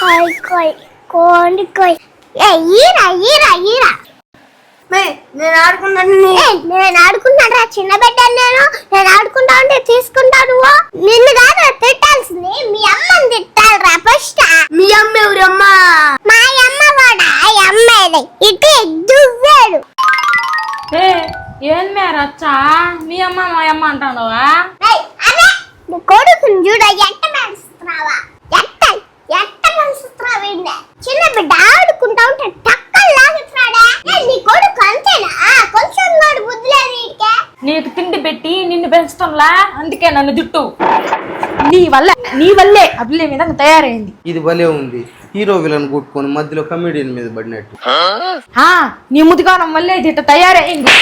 కోయ్ కోయ్ కోండి కోయ్ ఏ ఈరా ఈరా ఈరా నేను ఆడుకున్నాను నేను ఆడుకున్నాను రా చిన్న బిడ్డను నేను ఆడుకుంటా ఉంటే తీసుకుంటా నువ్వు నిన్ను కాదు తిట్టాల్సింది మీ అమ్మని తిట్టాలరా ఫస్ట్ మీ అమ్మ ఎవరమ్మా మా అమ్మ కూడా అమ్మాయిలే ఇటు దువ్వాడు ఏం మేరచ్చా మీ అమ్మ మా అమ్మ అంటావా అదే నీ కొడుకుని చూడ ఎట్ట మెరుస్తున్నావా ఎట్ట ఎట్ట మెరుస్తున్నావు చిన్న బిడ్డ ఆడుకుంటా ఉంటే టక్కలు లాగుతున్నాడా నీ కొడుకు అంతేనా కొంచెం కూడా బుద్ధి లేదు నీకు తిండి పెట్టి నిన్ను పెంచడంలా అందుకే నన్ను జుట్టు నీ వల్లే అభిలే మీద తయారైంది. ఇది భలే ఉంది, హీరో విలన్ కొట్టుకొని మధ్యలో కమెడియన్ మీద పడినట్టు. నీ ముదిగానం వల్లే ఇది ఇట్ట తయారైంది.